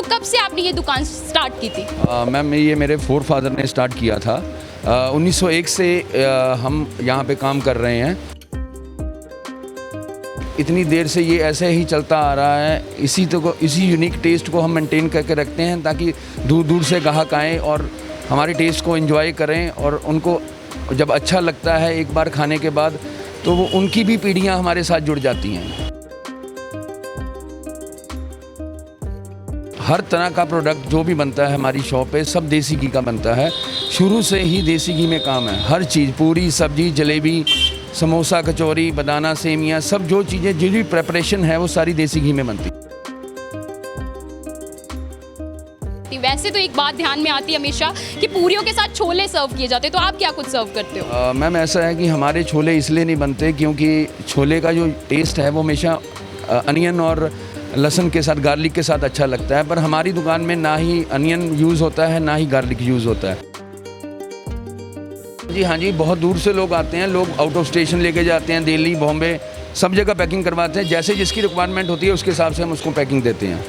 कब से आपने ये दुकान स्टार्ट की थी? मैम ये मेरे फोर फादर ने स्टार्ट किया था। 1901 से हम यहाँ पे काम कर रहे हैं। इतनी देर से ये ऐसे ही चलता आ रहा है। इसी यूनिक टेस्ट को हम मेंटेन करके रखते हैं ताकि दूर दूर से ग्राहक आएँ और हमारे टेस्ट को एंजॉय करें, और उनको जब अच्छा लगता है एक बार खाने के बाद तो वो उनकी भी पीढ़ियाँ हमारे साथ जुड़ जाती हैं। हर तरह का प्रोडक्ट जो भी बनता है हमारी शॉप पे सब देसी घी का बनता है। शुरू से ही देसी घी में काम है। हर चीज़, पूरी, सब्जी, जलेबी, समोसा, कचौरी, बनाना, सेमियाँ, सब जो चीज़ें जो भी प्रेपरेशन है वो सारी देसी घी में बनती है। वैसे तो एक बात ध्यान में आती है हमेशा कि पूरियों के साथ छोले सर्व किए जाते हैं, तो आप क्या कुछ सर्व करते हो? मैम ऐसा है कि हमारे छोले इसलिए नहीं बनते क्योंकि छोले का जो टेस्ट है वो हमेशा अनियन और लहसुन के साथ, गार्लिक के साथ अच्छा लगता है, पर हमारी दुकान में ना ही अनियन यूज़ होता है ना ही गार्लिक यूज़ होता है। जी हाँ जी, बहुत दूर से लोग आते हैं। लोग आउट ऑफ स्टेशन लेके जाते हैं, दिल्ली, बॉम्बे, सब जगह पैकिंग करवाते हैं। जैसे जिसकी रिक्वायरमेंट होती है उसके हिसाब से हम उसको पैकिंग देते हैं।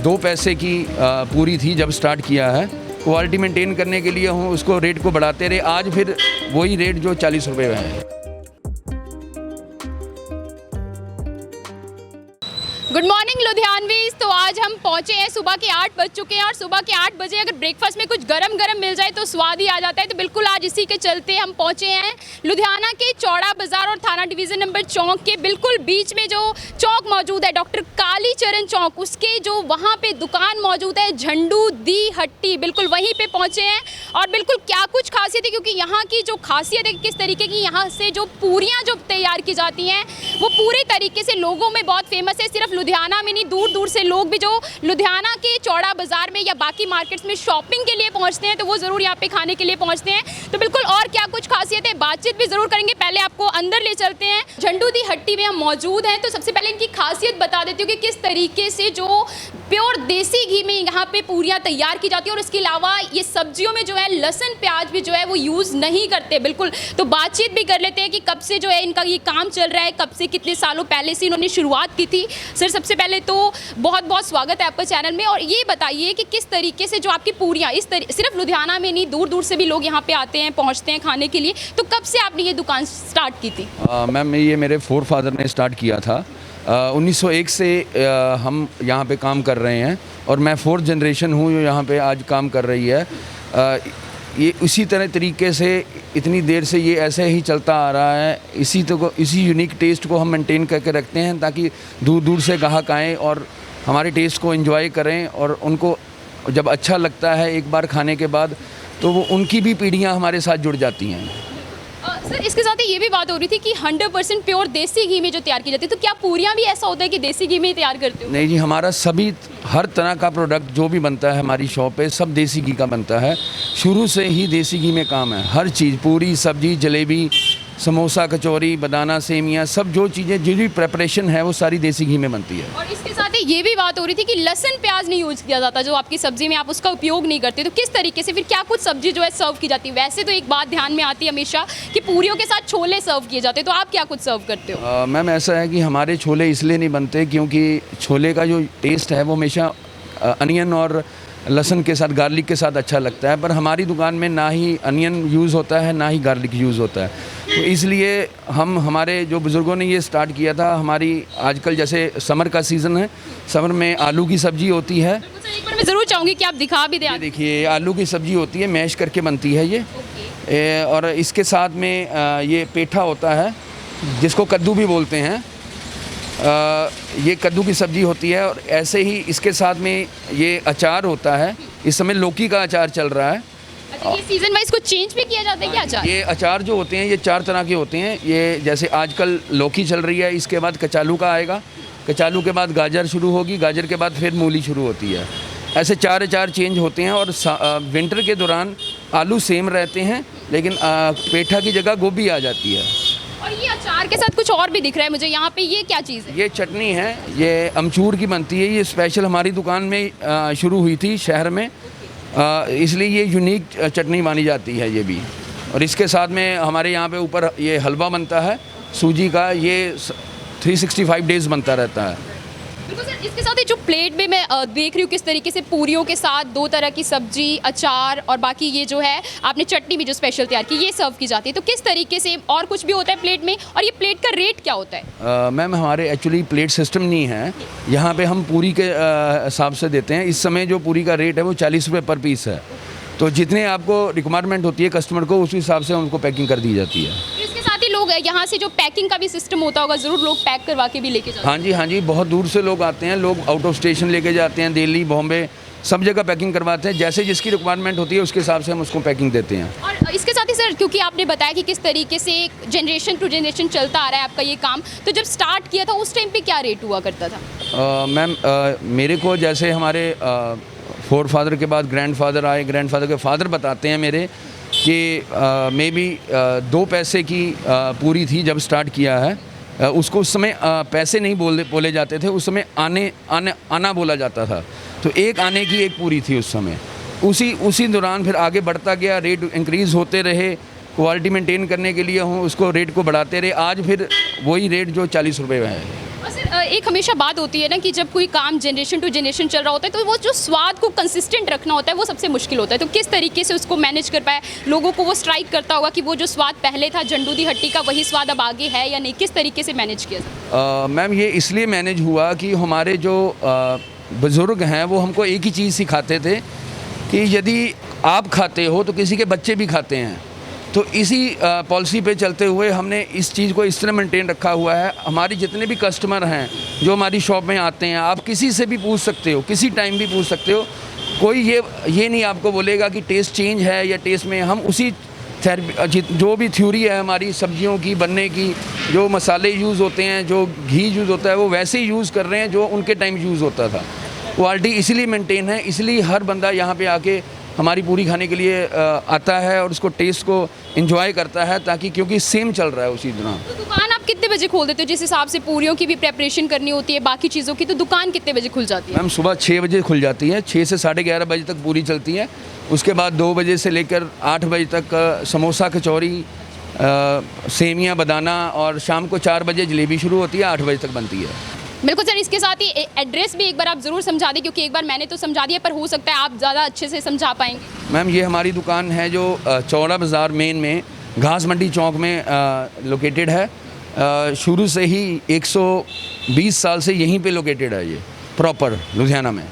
2 पैसे की पूरी थी जब स्टार्ट किया है। क्वालिटी मेंटेन करने के लिए हम उसको रेट को बढ़ाते रहे। आज फिर वही रेट जो 40 रुपये में है। Good morning Ludhianvis. तो आज हम पहुंचे हैं, सुबह के 8 बज चुके हैं और सुबह के 8 बजे अगर ब्रेकफास्ट में कुछ गरम गरम मिल जाए तो स्वाद ही आ जाता है। तो बिल्कुल आज इसी के चलते हम पहुंचे हैं लुधियाना के चौड़ा बाजार और थाना डिवीज़न नंबर चौक के बिल्कुल बीच में जो चौक मौजूद है, डॉक्टर कालीचरण चौक, उसके जो वहाँ पे दुकान मौजूद है झंडू दी हट्टी, बिल्कुल वहीं पर पहुँचे हैं। और बिल्कुल क्या कुछ खासियत है, क्योंकि यहाँ की जो खासियत है किस तरीके की यहाँ से जो पूरियाँ जो तैयार की जाती हैं वो पूरे तरीके से लोगों में बहुत फेमस है। सिर्फ लुधियाना में नहीं, दूर दूर से लोग भी जो लुधियाना के चौड़ा बाजार में या बाकी मार्केट्स में शॉपिंग के लिए पहुंचते हैं तो वो ज़रूर यहाँ पे खाने के लिए पहुंचते हैं। तो बिल्कुल और क्या कुछ खासियत है, बातचीत भी ज़रूर करेंगे। पहले आपको अंदर ले चलते हैं। झंडू दी हट्टी में हम मौजूद हैं, तो सबसे पहले इनकी खासियत बता देती हूँ कि किस तरीके से जो प्योर देसी घी में यहाँ पे पूरियाँ तैयार की जाती है और उसके अलावा ये सब्जियों में जो है लहसुन प्याज भी जो है वो यूज़ नहीं करते। बिल्कुल, तो बातचीत भी कर लेते हैं कि कब से जो है इनका ये काम चल रहा है, कब से, कितने सालों पहले से इन्होंने शुरुआत की थी। सर सबसे पहले तो बहुत बहुत स्वागत है आपका चैनल में, और ये बताइए कि किस तरीके से जो आपकी पूरियाँ सिर्फ लुधियाना में नहीं, दूर दूर से भी लोग यहाँ पे आते हैं, पहुँचते हैं खाने के लिए, तो कब से आपने ये दुकान स्टार्ट की थी? मैम ये मेरे फोर फादर ने स्टार्ट किया था। 1901 से हम यहाँ पे काम कर रहे हैं और मैं 4th जनरेशन हूँ जो यहाँ पे आज काम कर रही है। ये उसी तरीके से इतनी देर से ये ऐसे ही चलता आ रहा है। इसी यूनिक टेस्ट को हम मेंटेन करके रखते हैं ताकि दूर दूर से ग्राहक आएँ और हमारे टेस्ट को एंजॉय करें, और उनको जब अच्छा लगता है एक बार खाने के बाद तो वो उनकी भी पीढ़ियाँ हमारे साथ जुड़ जाती हैं। सर इसके साथ ही ये भी बात हो रही थी कि 100% प्योर देसी घी में जो तैयार की जाती है, तो क्या पूरियाँ भी ऐसा होता है कि देसी घी में ही तैयार करते हो? नहीं जी, हमारा हर तरह का प्रोडक्ट जो भी बनता है हमारी शॉप पे सब देसी घी का बनता है। शुरू से ही देसी घी में काम है। हर चीज़, पूरी, सब्जी, जलेबी, समोसा, कचौरी, बनाना, सेमियाँ, सब जो चीज़ें जो भी प्रेपरेशन है वो सारी देसी घी में बनती है। और इसके साथ ही ये भी बात हो रही थी कि लहसुन प्याज नहीं यूज़ किया जाता, जो आपकी सब्जी में आप उसका उपयोग नहीं करते, तो किस तरीके से फिर क्या कुछ सब्जी जो है सर्व की जाती है? वैसे तो एक बात ध्यान में आती है हमेशा कि पूरियों के साथ छोले सर्व किए जाते हैं, तो आप क्या कुछ सर्व करते हो? मैम ऐसा है कि हमारे छोले इसलिए नहीं बनते क्योंकि छोले का जो टेस्ट है वो हमेशा अनियन और लहसुन के साथ, गार्लिक के साथ अच्छा लगता है, पर हमारी दुकान में ना ही अनियन यूज़ होता है ना ही गार्लिक यूज़ होता है। तो इसलिए हमारे जो बुज़ुर्गों ने ये स्टार्ट किया था। हमारी आजकल जैसे समर का सीज़न है, समर में आलू की सब्ज़ी होती है। एक बार मैं ज़रूर चाहूँगी कि आप दिखा भी दें। देखिए, आलू की सब्ज़ी होती है, मैश करके बनती है ये। और इसके साथ में ये पेठा होता है जिसको कद्दू भी बोलते हैं। ये कद्दू की सब्ज़ी होती है, और ऐसे ही इसके साथ में ये अचार होता है। इस समय लौकी का अचार चल रहा है। अच्छा, ये सीजन वाइज कुछ चेंज भी किया जाता है क्या अचार? ये अचार जो होते हैं ये 4 तरह के होते हैं। ये जैसे आजकल लौकी चल रही है, इसके बाद कचालू का आएगा, कचालू के बाद गाजर शुरू होगी, गाजर के बाद फिर मूली शुरू होती है। ऐसे 4 अचार चेंज होते हैं। और विंटर के दौरान आलू सेम रहते हैं, लेकिन पेठा की जगह गोभी आ जाती है। और ये अचार के साथ कुछ और भी दिख रहा है मुझे यहाँ पे, ये क्या चीज़ है? ये चटनी है, ये अमचूर की बनती है। ये स्पेशल हमारी दुकान में शुरू हुई थी शहर में, इसलिए ये यूनिक चटनी मानी जाती है ये भी। और इसके साथ में हमारे यहाँ पे ऊपर ये हलवा बनता है सूजी का। ये 365 डेज़ बनता रहता है। बिल्कुल सर, इसके साथ ही जो प्लेट में मैं देख रही हूँ किस तरीके से पूरियों के साथ 2 तरह की सब्जी, अचार और बाकी ये जो है आपने चटनी भी जो स्पेशल तैयार की ये सर्व की जाती है, तो किस तरीके से और कुछ भी होता है प्लेट में, और ये प्लेट का रेट क्या होता है? मैम हमारे एक्चुअली प्लेट सिस्टम नहीं है, यहाँ पे हम पूरी के हिसाब से देते हैं। इस समय जो पूरी का रेट है वो 40 रुपये पर पीस है, तो जितने आपको रिक्वायरमेंट होती है कस्टमर को उस हिसाब से उनको पैकिंग कर दी जाती है। तो इसके साथ ही लोग यहाँ से जो पैकिंग का भी सिस्टम होता होगा, ज़रूर लोग पैक करवा के भी लेके जाते हैं। हाँ जी, बहुत दूर से लोग आते हैं, लोग आउट ऑफ स्टेशन लेके जाते हैं, दिल्ली, बॉम्बे, सब जगह पैकिंग करवाते हैं। जैसे जिसकी रिक्वायरमेंट होती है उसके हिसाब से हम उसको पैकिंग देते हैं। और इसके साथ ही सर, क्योंकि आपने बताया कि किस तरीके से जनरेशन टू जनरेशन चलता आ रहा है आपका ये काम, तो जब स्टार्ट किया था उस टाइम पे क्या रेट हुआ करता था? मैम मेरे को जैसे हमारे फोर फादर के बाद ग्रैंडफादर आए, ग्रैंडफादर के फादर बताते हैं मेरे कि मे बी 2 पैसे की पूरी थी जब स्टार्ट किया है। उसको उस समय पैसे नहीं बोले जाते थे, उस समय आना बोला जाता था। तो 1 आने की 1 पूरी थी उस समय। उसी दौरान फिर आगे बढ़ता गया, रेट इंक्रीज़ होते रहे, क्वालिटी मेंटेन करने के लिए हम उसको रेट को बढ़ाते रहे। आज फिर वही रेट जो 40 रुपये है। और सर एक हमेशा बात होती है ना कि जब कोई काम जनरेशन टू जनरेशन चल रहा होता है तो वो जो स्वाद को कंसिस्टेंट रखना होता है वो सबसे मुश्किल होता है, तो किस तरीके से उसको मैनेज कर पाए, लोगों को वो स्ट्राइक करता होगा कि वो जो स्वाद पहले था झंडू दी हट्टी का वही स्वाद अब आगे है या नहीं, किस तरीके से मैनेज किया? मैम ये इसलिए मैनेज हुआ कि हमारे जो बुज़ुर्ग हैं वो हमको एक ही चीज़ सिखाते थे कि यदि आप खाते हो तो किसी के बच्चे भी खाते हैं। तो इसी पॉलिसी पे चलते हुए हमने इस चीज़ को इस तरह मेंटेन रखा हुआ है। हमारे जितने भी कस्टमर हैं जो हमारी शॉप में आते हैं, आप किसी से भी पूछ सकते हो, किसी टाइम भी पूछ सकते हो, कोई ये नहीं आपको बोलेगा कि टेस्ट चेंज है या टेस्ट में। हम उसी जो भी थ्योरी है हमारी सब्जियों की बनने की, जो मसाले यूज़ होते हैं, जो घी यूज़ होता है, वो वैसे ही यूज़ कर रहे हैं जो उनके टाइम यूज़ होता था। क्वालिटी इसलिए मेंटेन है, इसलिए हर बंदा यहाँ पे आके हमारी पूरी खाने के लिए आता है और उसको टेस्ट को एंजॉय करता है, ताकि क्योंकि सेम चल रहा है उसी दौरान। तो दुकान आप कितने बजे खोल देते हो? जिस हिसाब से पूरियों की भी प्रेपरेशन करनी होती है, बाकी चीज़ों की, तो दुकान कितने बजे खुल जाती है? मैम सुबह 6 बजे खुल जाती है, 6 से 11:30 बजे तक पूरी चलती है। उसके बाद 2 बजे से लेकर 8 बजे तक समोसा, कचौरी, सेमियाँ, बदाना, और शाम को 4 बजे जलेबी शुरू होती है, 8 बजे तक बनती है। बिल्कुल सर, इसके साथ ही एड्रेस भी एक बार आप ज़रूर समझा दें, क्योंकि एक बार मैंने तो समझा दिया पर हो सकता है आप ज़्यादा अच्छे से समझा पाएंगे। मैम ये हमारी दुकान है जो चौड़ा बाज़ार मेन में घास मंडी चौक में लोकेटेड है। शुरू से ही 120 साल से यहीं पे लोकेटेड है ये प्रॉपर लुधियाना में।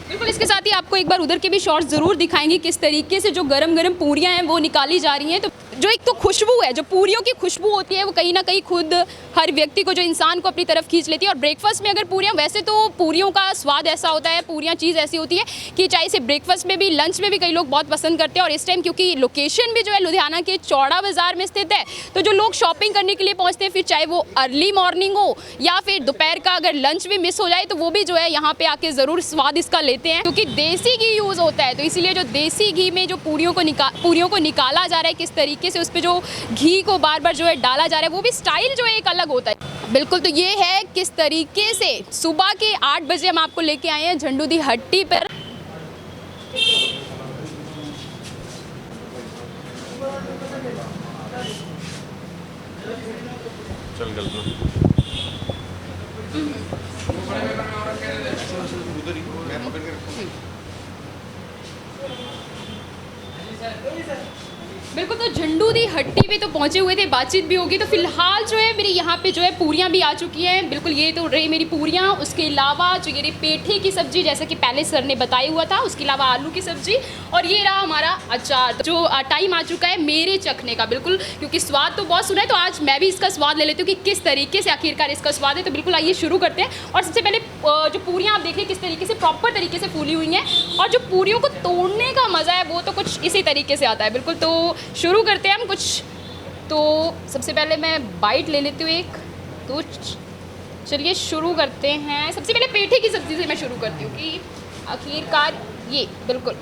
बिल्कुल, इसके साथ ही आपको एक बार उधर के भी शॉट्स ज़रूर दिखाएंगे किस तरीके से जो गरम गरम पूरियाँ हैं वो निकाली जा रही हैं। तो जो एक तो खुशबू है, जो पूरियों की खुशबू होती है, वो कहीं ना कहीं खुद हर व्यक्ति को, जो इंसान को अपनी तरफ खींच लेती है। और ब्रेकफास्ट में अगर पूरियाँ, वैसे तो पूरियों का स्वाद ऐसा होता है, पूरियाँ चीज़ ऐसी होती है कि चाहे इसे ब्रेकफास्ट में भी, लंच में भी कई लोग बहुत पसंद करते हैं। और इस टाइम क्योंकि लोकेशन भी जो है लुधियाना के चौड़ा बाज़ार में स्थित है, तो जो लोग शॉपिंग करने के लिए पहुँचते हैं, फिर चाहे वो अर्ली मॉर्निंग हो या फिर दोपहर का अगर लंच भी मिस हो जाए, तो वो भी जो है यहाँ पे आके ज़रूर स्वाद इसका लेते हैं, क्योंकि देसी घी यूज़ होता है। तो इसीलिए जो देसी घी में जो पूरियों को निकाला जा रहा है, किस तरीके से उस पर जो घी को बार बार जो है डाला जा रहा है, वो भी स्टाइल जो है एक अलग होता है। बिल्कुल, तो ये है किस तरीके से सुबह के 8 बजे हम आपको लेके आए हैं झंडू दी हट्टी पर। चल गल बिल्कुल, तो झंडू दी हट्टी पे तो पहुंचे हुए थे, बातचीत भी होगी। तो फिलहाल जो है मेरी यहाँ पे जो है पूरियाँ भी आ चुकी हैं। बिल्कुल, ये तो रही मेरी पूरियाँ। उसके अलावा जो ये रही पेठे की सब्ज़ी, जैसा कि पहले सर ने बताया हुआ था, उसके अलावा आलू की सब्ज़ी, और ये रहा हमारा अचार। जो टाइम आ चुका है मेरे चखने का, बिल्कुल, क्योंकि स्वाद तो बहुत सुना है, तो आज मैं भी इसका स्वाद ले लेती हूँ कि किस तरीके से आखिरकार इसका स्वाद है। तो बिल्कुल आइए शुरू करते हैं। और सबसे पहले जो पूरियाँ आप देखिए किस तरीके से प्रॉपर तरीके से फूली हुई हैं, और जो पूरियों को तोड़ने का मज़ा है वो तो कुछ इसी तरीके से आता है। बिल्कुल, तो शुरू करते हैं हम कुछ। तो सबसे पहले मैं बाइट ले लेती हूँ एक, तो चलिए शुरू करते हैं। सबसे पहले पेठे की सब्ज़ी से मैं शुरू करती हूँ कि आखिरकार ये बिल्कुल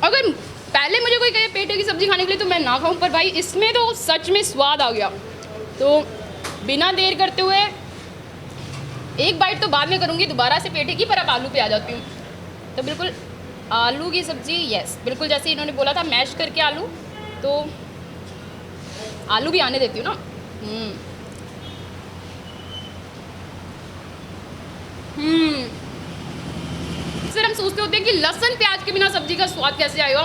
अगर पहले मुझे कोई कहे पेठे की सब्ज़ी खाने के लिए तो मैं ना खाऊं, पर भाई इसमें तो सच में स्वाद आ गया। तो बिना देर करते हुए एक बाइट तो बाद में करूँगी दोबारा से पेठे की, पर अब आलू पे आ जाती हूँ। तो बिल्कुल आलू की सब्ज़ी, यस बिल्कुल जैसे इन्होंने बोला था मैश करके आलू, तो आलू भी आने देती हूँ ना। अक्सर हम सोचते होते हैं कि लहसुन प्याज के बिना सब्जी का स्वाद कैसे आएगा,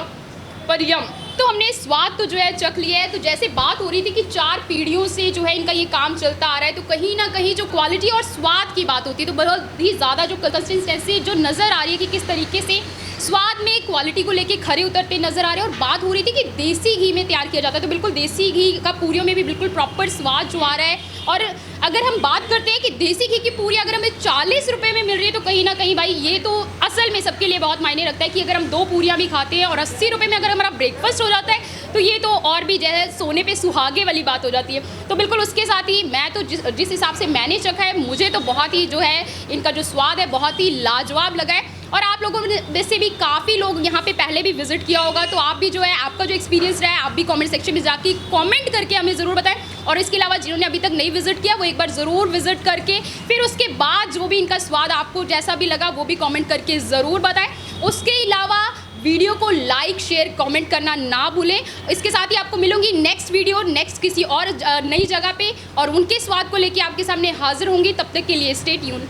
पर यम। तो हमने स्वाद तो जो है चख लिया है। तो जैसे बात हो रही थी कि 4 पीढ़ियों से जो है इनका ये काम चलता आ रहा है, तो कहीं ना कहीं जो क्वालिटी और स्वाद की बात होती है तो बहुत ही ज़्यादा जो कंसिस्टेंसी जो नज़र आ रही है कि किस तरीके से स्वाद में क्वालिटी को लेके खरे उतरते नज़र आ रहे हैं। और बात हो रही थी कि देसी घी में तैयार किया जाता है, तो बिल्कुल देसी घी का पूरियों में भी बिल्कुल प्रॉपर स्वाद जो आ रहा है। और अगर हम बात करते हैं कि देसी घी की पूरी अगर हमें 40 रुपये में मिल रही है, तो कहीं ना कहीं भाई ये तो असल में सबके लिए बहुत मायने रखता है कि अगर हम 2 पूरियाँ भी खाते हैं और 80 रुपये में अगर हमारा ब्रेकफास्ट हो जाता है, तो ये तो और भी जैसे सोने पे सुहागे वाली बात हो जाती है। तो बिल्कुल उसके साथ ही मैं तो जिस हिसाब से मैंने चखा है, मुझे तो बहुत ही जो है इनका जो स्वाद है बहुत ही लाजवाब लगा है। और आप लोगों में से भी काफ़ी लोग यहाँ पे पहले भी विजिट किया होगा, तो आप भी जो है आपका जो एक्सपीरियंस रहा है आप भी कमेंट सेक्शन में जाके कमेंट करके हमें ज़रूर बताएं। और इसके अलावा जिन्होंने अभी तक नहीं विजिट किया वो एक बार ज़रूर विजिट करके फिर उसके बाद जो भी इनका स्वाद आपको जैसा भी लगा वो भी कमेंट करके ज़रूर बताएं। उसके अलावा वीडियो को लाइक शेयर कमेंट करना ना भूलें। इसके साथ ही आपको मिलूंगी नेक्स्ट वीडियो नेक्स्ट किसी और नई जगह पे और उनके स्वाद को लेके आपके सामने हाजिर होंगी। तब तक के लिए स्टे ट्यून।